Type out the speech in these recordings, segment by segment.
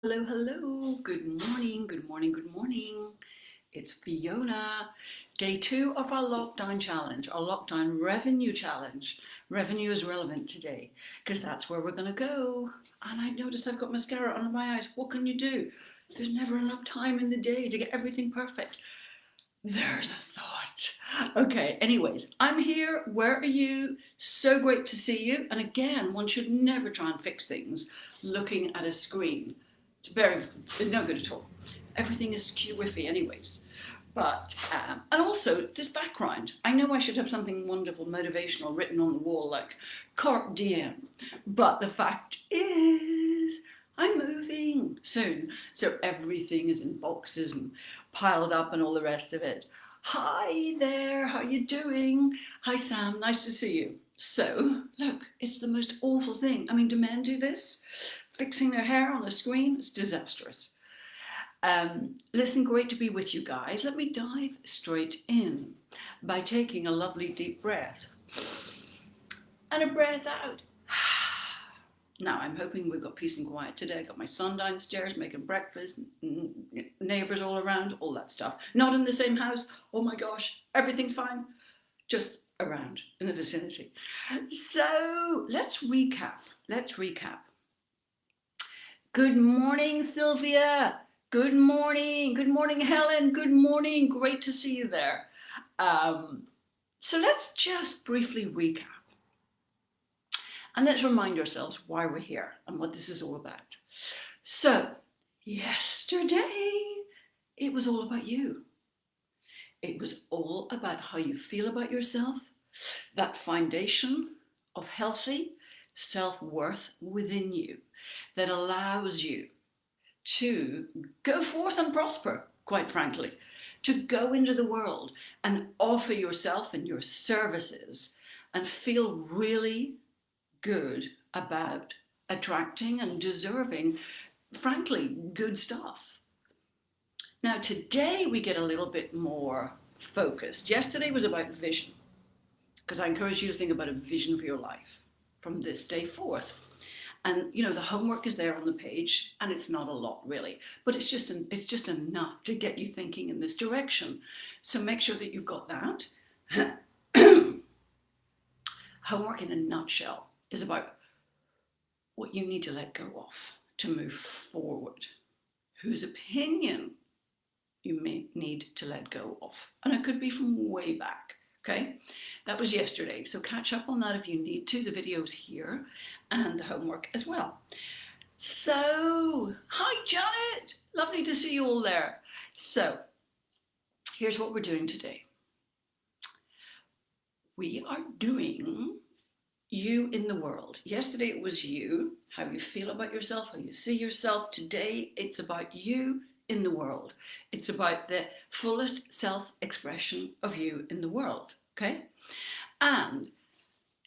Hello, hello. Good morning, good morning, good morning. It's Fiona. Day 2 of our lockdown challenge, our lockdown revenue challenge. Revenue is relevant today because that's where we're going to go. And I noticed I've got mascara under my eyes. What can you do? There's never enough time in the day to get everything perfect. There's a thought. Okay, anyways, I'm here. Where are you? So great to see you. And again, one should never try and fix things looking at a screen. It's no good at all. Everything is skew-whiffy anyways. And also this background. I know I should have something wonderful, motivational written on the wall like Carp Diem. But the fact is, I'm moving soon. So everything is in boxes and piled up and all the rest of it. Hi there, how you doing? Hi Sam, nice to see you. So, look, it's the most awful thing. I mean, do men do this? Fixing their hair on the screen? It's disastrous. Listen, great to be with you guys. Let me dive straight in by taking a lovely deep breath and a breath out. Now, I'm hoping we've got peace and quiet today. I got my son downstairs making breakfast, neighbours all around, all that stuff. Not in the same house. Oh my gosh, everything's fine. Just around in the vicinity. So let's recap. Good morning, Sylvia. Good morning. Good morning, Helen. Good morning. Great to see you there. So let's just briefly recap. And let's remind ourselves why we're here and what this is all about. So, yesterday, it was all about you. It was all about how you feel about yourself, that foundation of healthy self-worth within you that allows you to go forth and prosper, quite frankly, to go into the world and offer yourself and your services and feel really good about attracting and deserving, frankly, good stuff. Now, today we get a little bit more focused. Yesterday was about vision, because I encourage you to think about a vision for your life from this day forth. And you know, the homework is there on the page, and it's not a lot really, but it's just enough to get you thinking in this direction. So make sure that you've got that. Homework in a nutshell is about what you need to let go of to move forward, whose opinion you may need to let go of. And it could be from way back, okay? That was yesterday, so catch up on that if you need to. The video's here and the homework as well. So, hi Janet, lovely to see you all there. So, here's what we're doing today. We are doing you in the world. Yesterday it was you, how you feel about yourself, how you see yourself. Today it's about you in the world. It's about the fullest self-expression of you in the world, okay? And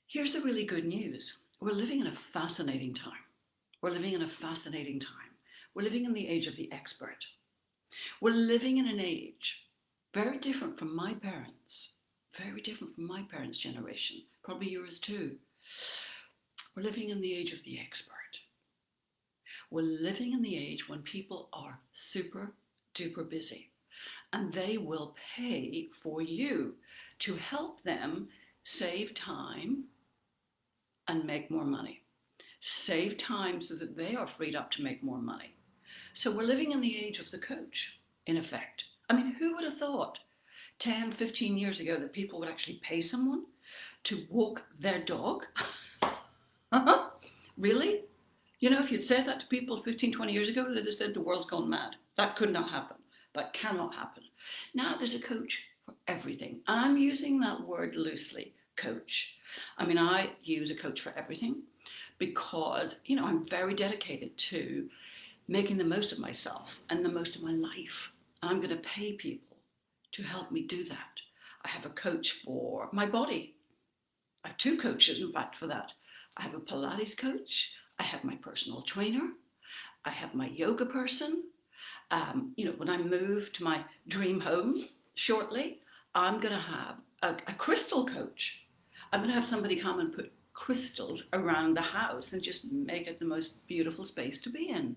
here's the really good news. We're living in a fascinating time. We're living in a fascinating time. We're living in the age of the expert. We're living in an age very different from my parents, very different from my parents' generation, probably yours too. We're living in the age of the expert. We're living in the age when people are super duper busy and they will pay for you to help them save time and make more money. Save time so that they are freed up to make more money. So we're living in the age of the coach, in effect. I mean, who would have thought 10, 15 years ago that people would actually pay someone to walk their dog? Really? You know, if you'd said that to people 15, 20 years ago, they'd have said the world's gone mad. That could not happen. That cannot happen. Now there's a coach for everything. And I'm using that word loosely, coach. I mean, I use a coach for everything because, you know, I'm very dedicated to making the most of myself and the most of my life. And I'm going to pay people to help me do that. I have a coach for my body. I have two coaches, in fact, for that. I have a Pilates coach. I have my personal trainer. I have my yoga person. You know, when I move to my dream home shortly, I'm going to have a crystal coach. I'm going to have somebody come and put crystals around the house and just make it the most beautiful space to be in.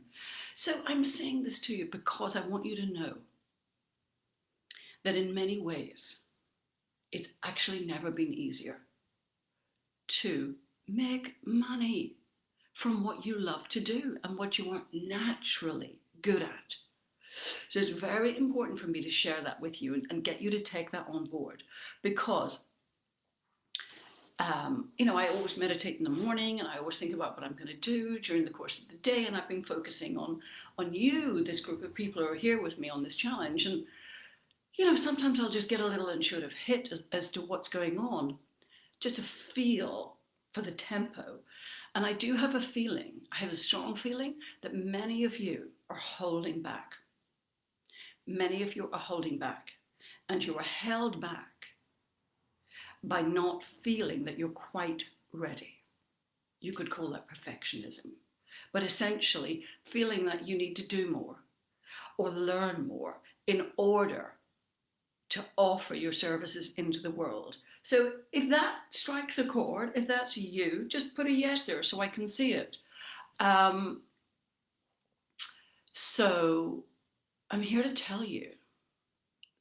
So I'm saying this to you because I want you to know that in many ways, it's actually never been easier to make money from what you love to do and what you are naturally good at. So it's very important for me to share that with you and get you to take that on board, because I always meditate in the morning and I always think about what I'm going to do during the course of the day, and I've been focusing on you, this group of people who are here with me on this challenge. And sometimes I'll just get a little intuitive hit as to what's going on, just a feel for the tempo. And I do have a feeling, I have a strong feeling that many of you are holding back. Many of you are holding back, and you are held back by not feeling that you're quite ready. You could call that perfectionism, but essentially feeling that you need to do more or learn more in order to offer your services into the world. So if that strikes a chord, if that's you, just put a yes there so I can see it. So I'm here to tell you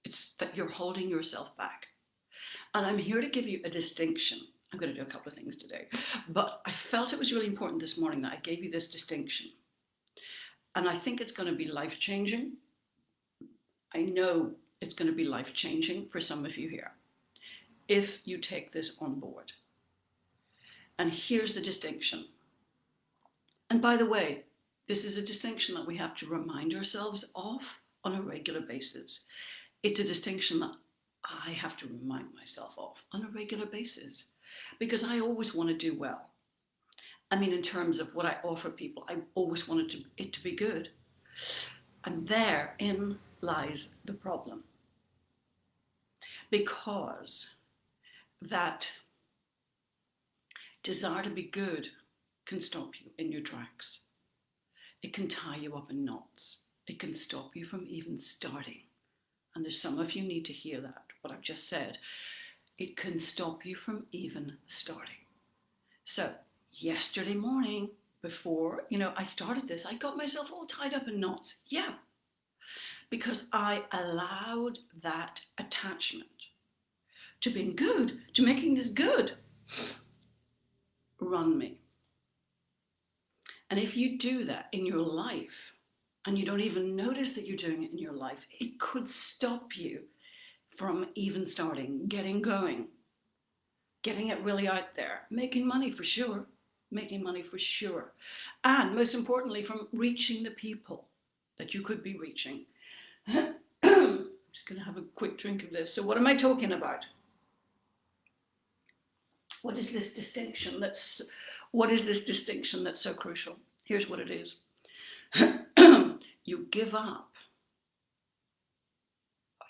it's that you're holding yourself back. And I'm here to give you a distinction. I'm going to do a couple of things today, but I felt it was really important this morning that I gave you this distinction. And I think it's going to be life-changing. I know it's going to be life-changing for some of you here if you take this on board. And here's the distinction. And by the way, this is a distinction that we have to remind ourselves of on a regular basis. It's a distinction that I have to remind myself of on a regular basis, because I always want to do well. I mean, in terms of what I offer people, I always wanted it to be good. And therein lies the problem. Because that desire to be good can stop you in your tracks. It can tie you up in knots. It can stop you from even starting. And there's some of you need to hear that, what I've just said. It can stop you from even starting. So yesterday morning, before I started this, I got myself all tied up in knots. Yeah, because I allowed that attachment to being good, to making this good, run me. And if you do that in your life, and you don't even notice that you're doing it in your life, it could stop you from even starting, getting going, getting it really out there, making money for sure, and most importantly, from reaching the people that you could be reaching. I'm just going to have a quick drink of this. So what am I talking about? What is this distinction that's so crucial? Here's what it is. You give up.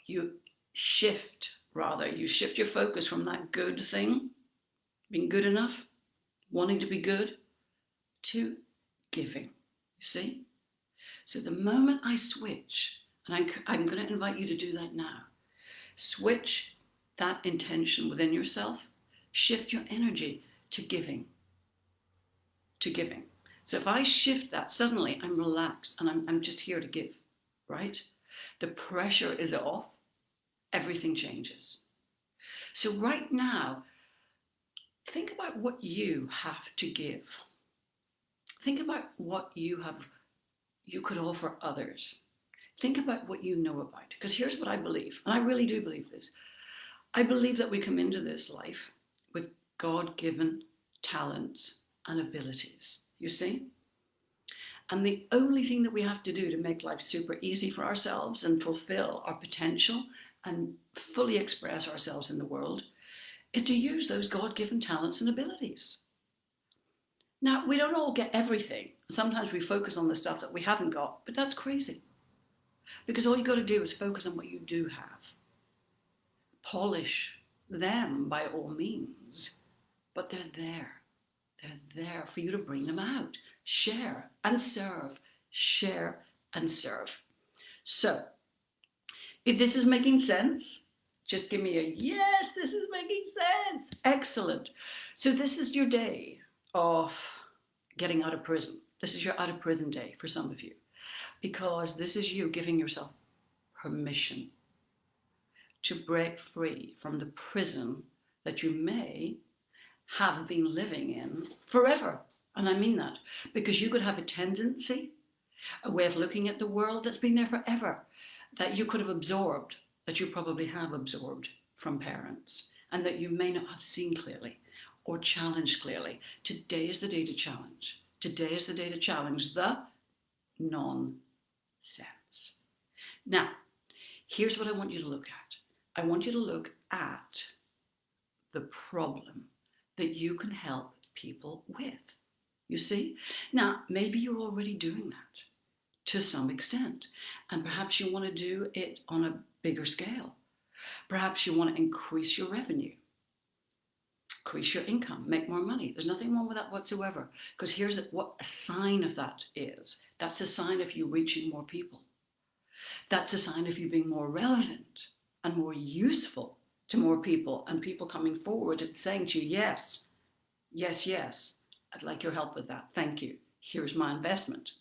You shift your focus from that good thing, being good enough, wanting to be good, to giving. You see? So the moment I switch, and I'm going to invite you to do that now, switch that intention within yourself, shift your energy to giving. So if I shift that, suddenly I'm relaxed and I'm just here to give, right? The pressure is off, everything changes. So right now, think about what you have to give. Think about what you could offer others. Think about what you know about. Because here's what I believe, and I really do believe this. I believe that we come into this life with God-given talents and abilities, you see? And the only thing that we have to do to make life super easy for ourselves and fulfill our potential and fully express ourselves in the world is to use those God-given talents and abilities. Now, we don't all get everything. Sometimes we focus on the stuff that we haven't got, but that's crazy. Because all you got to do is focus on what you do have. Polish them by all means, but they're there. They're there for you to bring them out. Share and serve. Share and serve. So, if this is making sense, Just give me a yes, this is making sense. Excellent. So this is your day of getting out of prison. This is your out of prison day for some of you, because this is you giving yourself permission to break free from the prison that you may have been living in forever. And I mean that because you could have a tendency, a way of looking at the world that's been there forever, that you could have absorbed, that you probably have absorbed from parents, and that you may not have seen clearly or challenged clearly. Today is the day to challenge. Today is the day to challenge the nonsense. Now, here's what I want you to look at. I want you to look at the problem that you can help people with. You see? Now, maybe you're already doing that to some extent, and perhaps you want to do it on a bigger scale. Perhaps you want to increase your revenue, increase your income, make more money. There's nothing wrong with that whatsoever, because here's what a sign of that is. That's a sign of you reaching more people. That's a sign of you being more relevant and more useful to more people, and people coming forward and saying to you, yes, yes, yes, I'd like your help with that. Thank you. Here's my investment.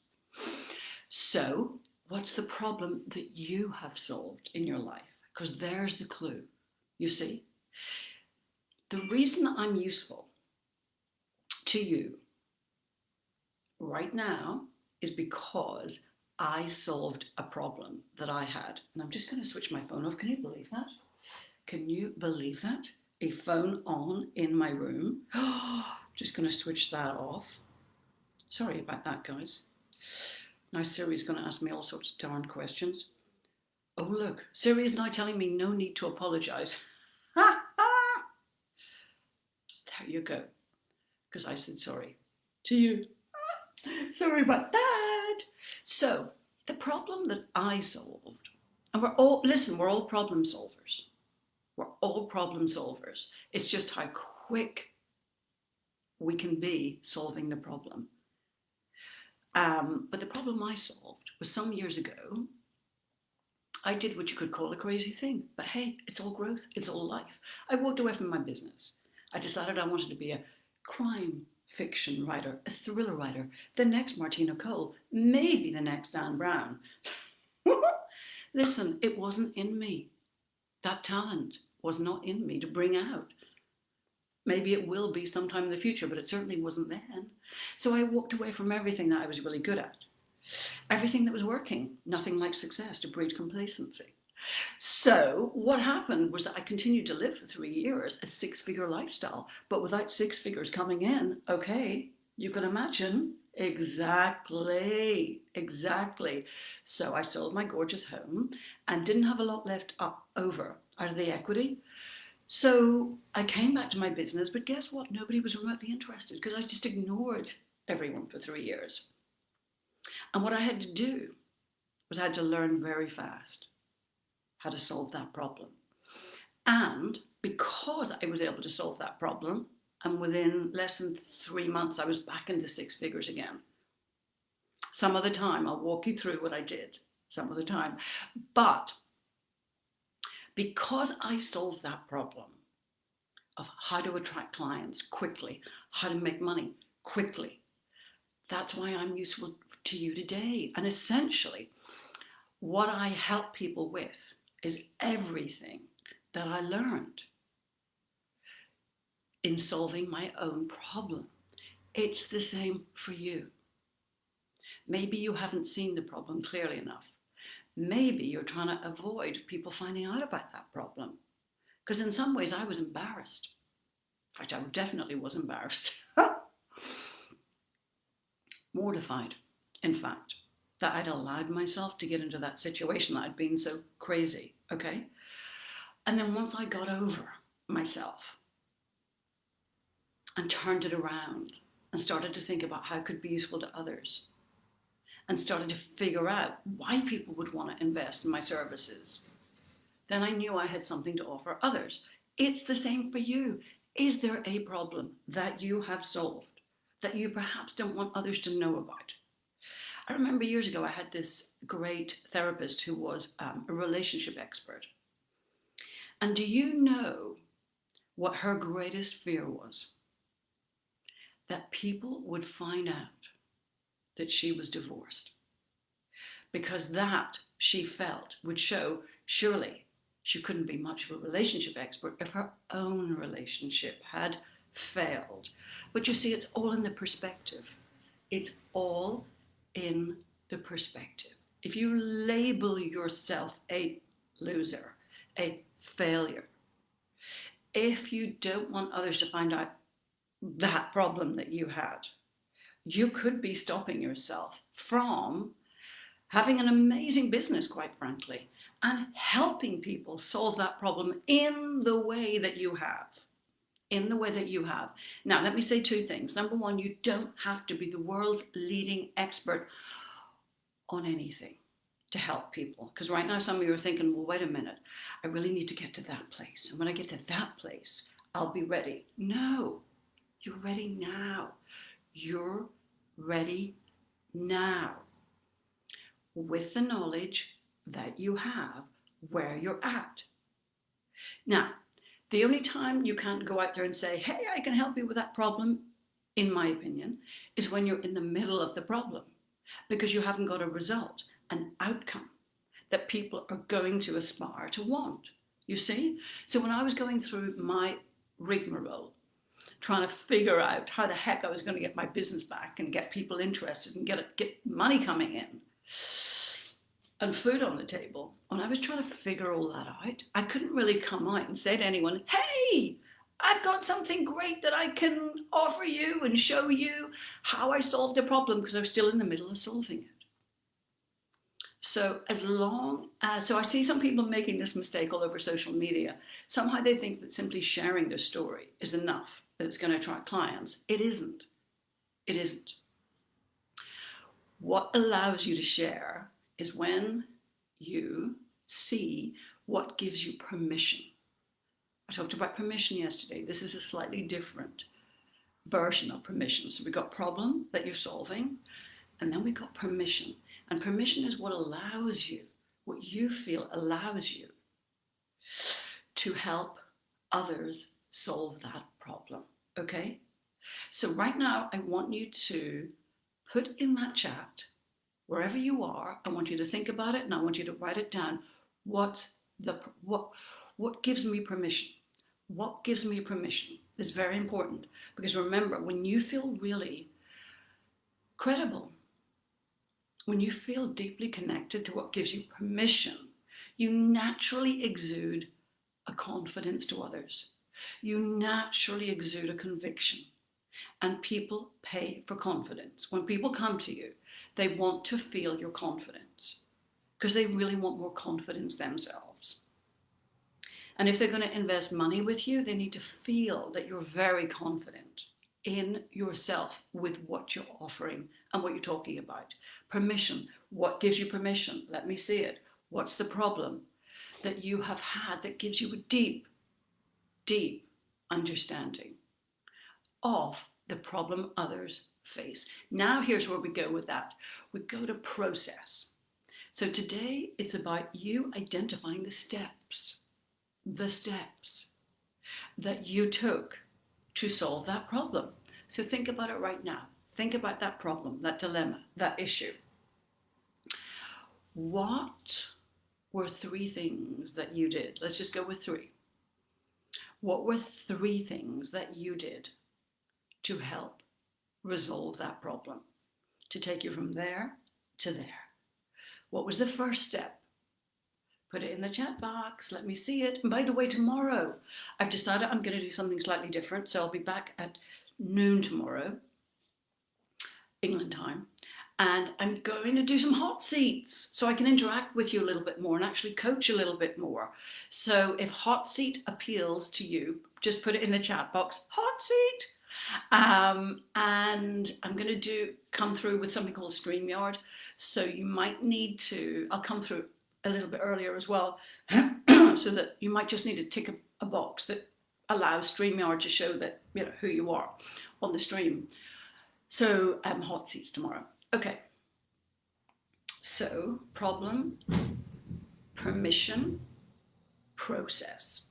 So what's the problem that you have solved in your life? Because there's the clue. You see, the reason I'm useful to you right now is because I solved a problem that I had. And I'm just going to switch my phone off. Can you believe that? Can you believe that? A phone on in my room. Just going to switch that off. Sorry about that, guys. Now Siri's going to ask me all sorts of darn questions. Oh, look. Siri is now telling me no need to apologize. There you go. Because I said sorry to you. Sorry about that. So, the problem that I solved, and we're all problem solvers. We're all problem solvers. It's just how quick we can be solving the problem. But the problem I solved was some years ago. I did what you could call a crazy thing. But hey, it's all growth. It's all life. I walked away from my business. I decided I wanted to be a crime fiction writer, a thriller writer, the next Martina Cole, maybe the next Dan Brown. Listen, it wasn't in me. That talent was not in me to bring out. Maybe it will be sometime in the future, but it certainly wasn't then. So I walked away from everything that I was really good at. Everything that was working. Nothing like success to breed complacency. So what happened was that I continued to live for 3 years a 6-figure lifestyle, but without 6 figures coming in. Okay, you can imagine. Exactly. So I sold my gorgeous home and didn't have a lot left over out of the equity. So I came back to my business, but guess what? Nobody was remotely interested because I just ignored everyone for 3 years. And what I had to do was I had to learn very fast how to solve that problem. And because I was able to solve that problem, and within less than 3 months, I was back into 6 figures again. Some other time, I'll walk you through what I did some other time. But because I solved that problem of how to attract clients quickly, how to make money quickly, that's why I'm useful to you today. And essentially, what I help people with is everything that I learned in solving my own problem. It's the same for you. Maybe you haven't seen the problem clearly enough. Maybe you're trying to avoid people finding out about that problem. Because in some ways I was embarrassed. In fact, I definitely was embarrassed. Mortified, in fact, that I'd allowed myself to get into that situation, that I'd been so crazy, okay? And then once I got over myself and turned it around and started to think about how I could be useful to others and started to figure out why people would want to invest in my services, then I knew I had something to offer others. It's the same for you. Is there a problem that you have solved that you perhaps don't want others to know about? I remember years ago I had this great therapist who was a relationship expert. And do you know what her greatest fear was? That people would find out that she was divorced. Because that, she felt, would show surely she couldn't be much of a relationship expert if her own relationship had failed. But you see, it's all in the perspective. It's all in the perspective. If you label yourself a loser, a failure, if you don't want others to find out that problem that you had, you could be stopping yourself from having an amazing business, quite frankly, and helping people solve that problem in the way that you have. In the way that you have. Now, let me say two things. Number one, you don't have to be the world's leading expert on anything to help people. Because right now, some of you are thinking, well, wait a minute, I really need to get to that place. And when I get to that place, I'll be ready. No, you're ready now. You're ready now with the knowledge that you have where you're at. Now, the only time you can't go out there and say, hey, I can help you with that problem, in my opinion, is when you're in the middle of the problem, because you haven't got a result, an outcome that people are going to aspire to want. You see? So when I was going through my rigmarole, trying to figure out how the heck I was going to get my business back and get people interested and get money coming in and food on the table, when I was trying to figure all that out, I couldn't really come out and say to anyone, hey, I've got something great that I can offer you and show you how I solved the problem, because I was still in the middle of solving it. So so I see some people making this mistake all over social media. Somehow they think that simply sharing their story is enough, that it's going to attract clients. It isn't. It isn't. What allows you to share is when you see what gives you permission. I talked about permission yesterday. This is a slightly different version of permission. So we've got problem that you're solving, and then we've got permission. And permission is what allows you, what you feel allows you to help others solve that problem. Okay? So right now, I want you to put in that chat, wherever you are, I want you to think about it and I want you to write it down. What gives me permission? What gives me permission is very important, because remember, when you feel really credible, when you feel deeply connected to what gives you permission, you naturally exude a confidence to others. You naturally exude a conviction. And people pay for confidence. When people come to you, they want to feel your confidence because they really want more confidence themselves. And if they're going to invest money with you, they need to feel that you're very confident in yourself with what you're offering and what you're talking about. Permission. What gives you permission? Let me see it. What's the problem that you have had that gives you a deep, deep understanding of the problem others face? Now here's where we go with that. We go to process. So today it's about you identifying the steps that you took to solve that problem. So think about it right now. Think about that problem, that dilemma, that issue. What were 3 things that you did? Let's just go with 3. What were 3 things that you did to help resolve that problem, to take you from there to there? What was the first step? Put it in the chat box. Let me see it. And by the way, tomorrow, I've decided I'm going to do something slightly different. So I'll be back at noon tomorrow, England time. And I'm going to do some hot seats so I can interact with you a little bit more and actually coach a little bit more. So if hot seat appeals to you, just put it in the chat box, hot seat. And I'm going to come through with something called StreamYard. So you might need to, I'll come through a little bit earlier as well, so that you might just need to tick a box that allows StreamYard to show that, who you are on the stream. So hot seats tomorrow. Okay. So problem, permission, process.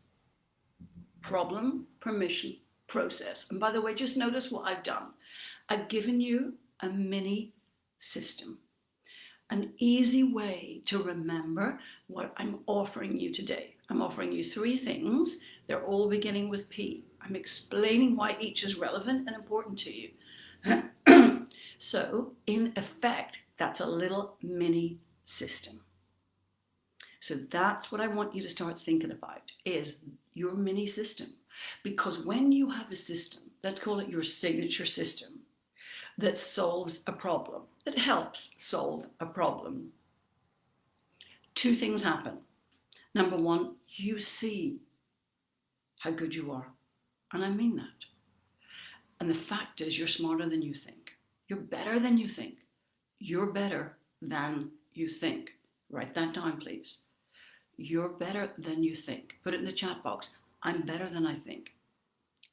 Problem, permission, process. And by the way, just notice what I've done. I've given you a mini system, an easy way to remember what I'm offering you today. I'm offering you 3 things. They're all beginning with P. I'm explaining why each is relevant and important to you. So, in effect, that's a little mini system. So that's what I want you to start thinking about, is your mini system. Because when you have a system, let's call it your signature system, that solves a problem, that helps solve a problem, 2 things happen. Number 1, you see how good you are. And I mean that. And the fact is, you're smarter than you think. You're better than you think. You're better than you think. Write that down, please. You're better than you think. Put it in the chat box. I'm better than I think.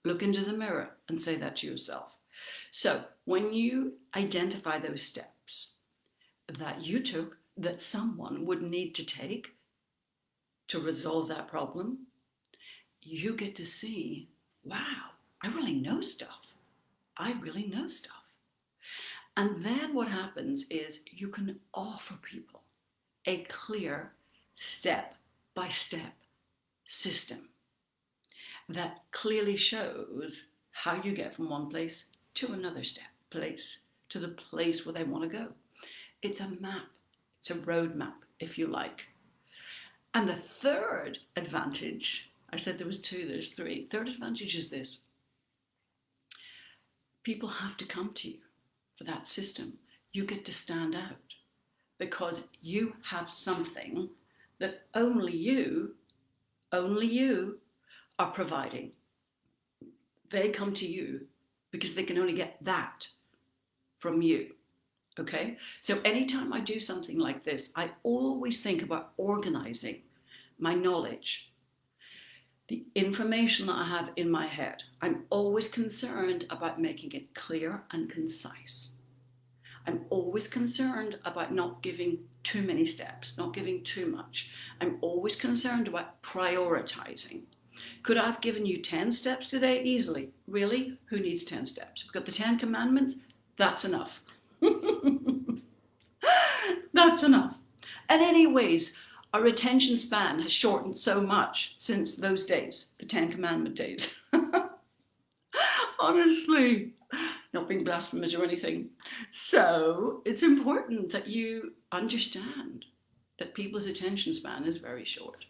Look into the mirror and say that to yourself. So when you identify those steps that you took, that someone would need to take to resolve that problem, you get to see, wow, I really know stuff. I really know stuff. And then what happens is you can offer people a clear step-by-step system that clearly shows how you get from one place to another place, to the place where they want to go. It's a map. It's a roadmap, if you like. And the third advantage, I said there was 2, there's 3. Third advantage is this. People have to come to you for that system. You get to stand out because you have something that only you are providing. They come to you because they can only get that from you. Okay? So anytime I do something like this, I always think about organizing my knowledge, the information that I have in my head. I'm always concerned about making it clear and concise. I'm always concerned about not giving too many steps, not giving too much. I'm always concerned about prioritizing. Could I have given you 10 steps today? Easily. Really? Who needs 10 steps? We've got the 10 commandments. That's enough. That's enough. And anyways, our attention span has shortened so much since those days, the 10 commandment days. Honestly, not being blasphemous or anything. So it's important that you understand that people's attention span is very short.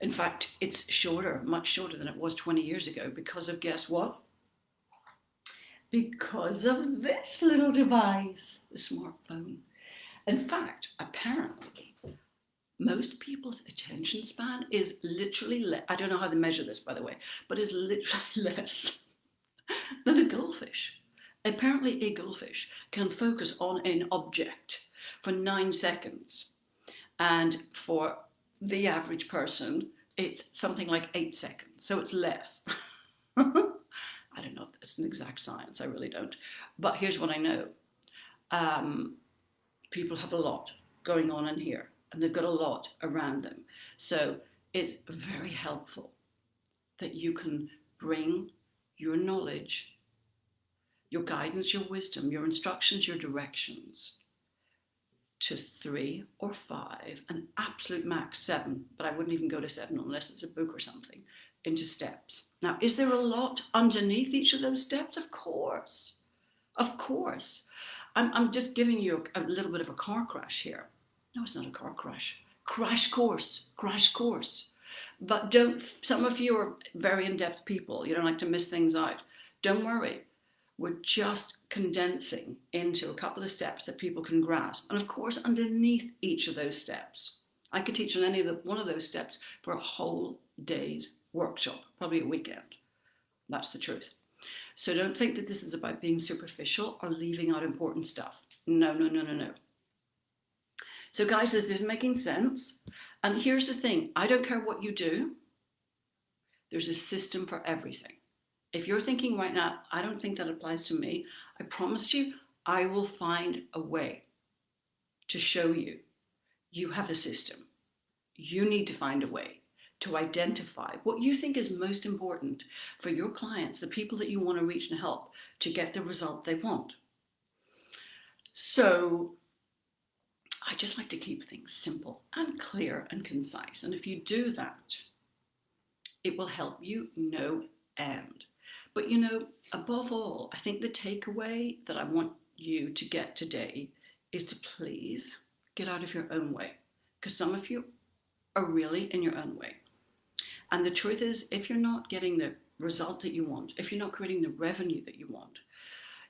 In fact, it's shorter, much shorter than it was 20 years ago because of, guess what? Because of this little device, the smartphone. In fact, apparently, most people's attention span is literally, I don't know how they measure this, by the way, but is literally less than a goldfish. Apparently, a goldfish can focus on an object for 9 seconds. And for the average person, it's something like 8 seconds. So it's less. I don't know if it's an exact science. I really don't. But here's what I know. People have a lot going on in here. And they've got a lot around them. So it's very helpful that you can bring your knowledge, your guidance, your wisdom, your instructions, your directions to 3 or 5, an absolute max 7, but I wouldn't even go to 7 unless it's a book or something, into steps. Now, is there a lot underneath each of those steps? Of course. Of course. I'm just giving you a little bit of a car crash here. No, it's not a car crash. Crash course. But some of you are very in-depth people. You don't like to miss things out. Don't worry. We're just condensing into a couple of steps that people can grasp. And of course, underneath each of those steps, I could teach on one of those steps for a whole day's workshop, probably a weekend. That's the truth. So don't think that this is about being superficial or leaving out important stuff. No. So guys, is this making sense? And here's the thing, I don't care what you do. There's a system for everything. If you're thinking right now, I don't think that applies to me, I promise you, I will find a way to show you. You have a system. You need to find a way to identify what you think is most important for your clients, the people that you want to reach and help to get the result they want. So I just like to keep things simple and clear and concise. And if you do that, it will help you no end. But above all, I think the takeaway that I want you to get today is to please get out of your own way, because some of you are really in your own way. And the truth is, if you're not getting the result that you want, if you're not creating the revenue that you want,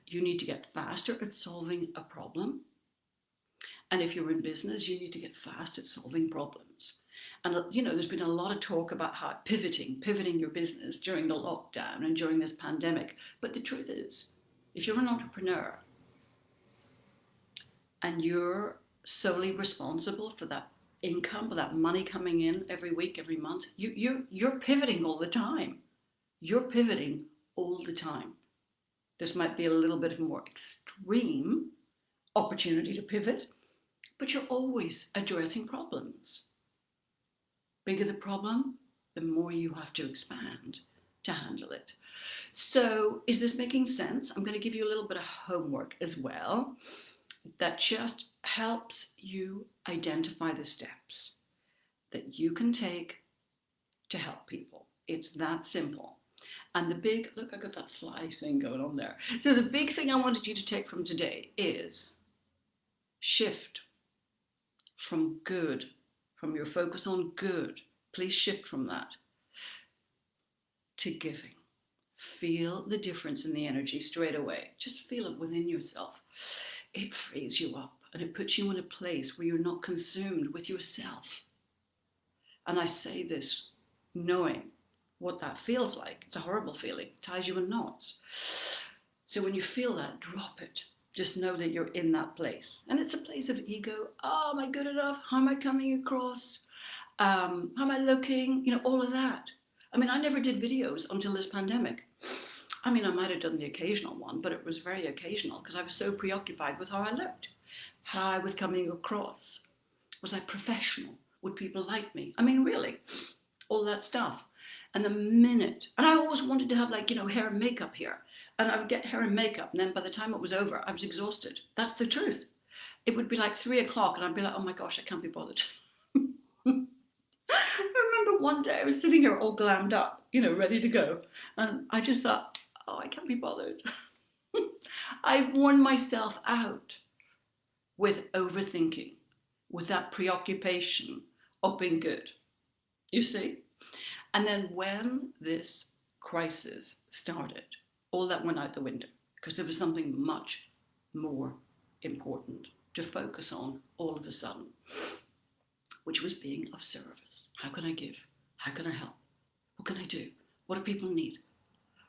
you need to get faster at solving a problem. And if you're in business, you need to get fast at solving problems. And there's been a lot of talk about how pivoting your business during the lockdown and during this pandemic. But the truth is, if you're an entrepreneur and you're solely responsible for that income, for that money coming in every week, every month, you're pivoting all the time. You're pivoting all the time. This might be a little bit of a more extreme opportunity to pivot, but you're always addressing problems. Bigger the problem, the more you have to expand to handle it. So is this making sense? I'm going to give you a little bit of homework as well that just helps you identify the steps that you can take to help people. It's that simple. And look, I got that fly thing going on there. So the big thing I wanted you to take from today is shift from your focus on good. Please shift from that to giving. Feel the difference in the energy straight away. Just feel it within yourself. It frees you up and it puts you in a place where you're not consumed with yourself. And I say this knowing what that feels like. It's a horrible feeling. It ties you in knots. So when you feel that, drop it. Just know that you're in that place. And it's a place of ego. Oh, am I good enough? How am I coming across? How am I looking? All of that. I mean, I never did videos until this pandemic. I mean, I might have done the occasional one, but it was very occasional because I was so preoccupied with how I looked, how I was coming across. Was I professional? Would people like me? I mean, really, all that stuff. And and I always wanted to have hair and makeup here. And I would get hair and makeup, and then by the time it was over, I was exhausted. That's the truth. It would be like 3:00 and I'd be like, oh my gosh, I can't be bothered. I remember one day I was sitting here all glammed up, ready to go. And I just thought, oh, I can't be bothered. I worn myself out with overthinking, with that preoccupation of being good. You see? And then when this crisis started, all that went out the window because there was something much more important to focus on all of a sudden, which was being of service. How can I give? How can I help? What can I do? What do people need?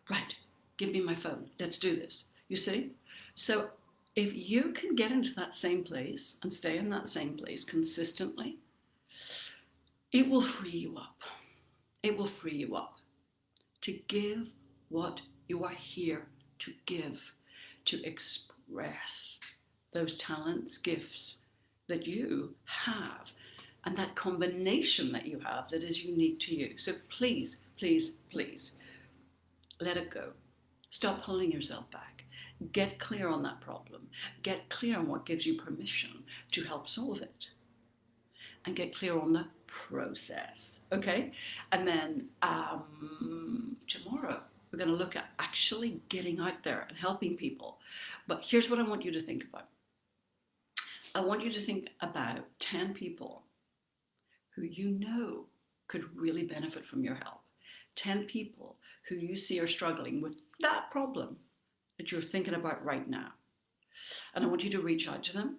Right, give me my phone. Let's do this. You see? So if you can get into that same place and stay in that same place consistently, it will free you up. It will free you up to give what you are here to give, to express those talents, gifts that you have, and that combination that you have that is unique to you. So please, please, please, let it go. Stop holding yourself back. Get clear on that problem. Get clear on what gives you permission to help solve it. And get clear on the process, okay? And then tomorrow, we're going to look at actually getting out there and helping people. But here's what I want you to think about. I want you to think about 10 people who could really benefit from your help. 10 people who you see are struggling with that problem that you're thinking about right now. And I want you to reach out to them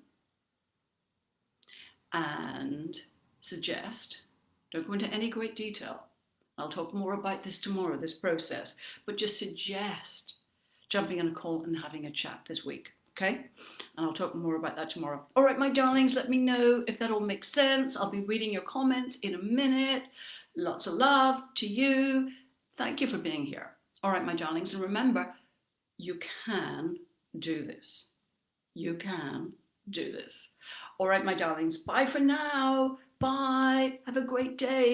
and suggest, don't go into any great detail. I'll talk more about this tomorrow, this process, but just suggest jumping on a call and having a chat this week, okay? And I'll talk more about that tomorrow. All right, my darlings, let me know if that all makes sense. I'll be reading your comments in a minute. Lots of love to you. Thank you for being here. All right, my darlings, and remember, you can do this. You can do this. All right, my darlings, bye for now. Bye. Have a great day.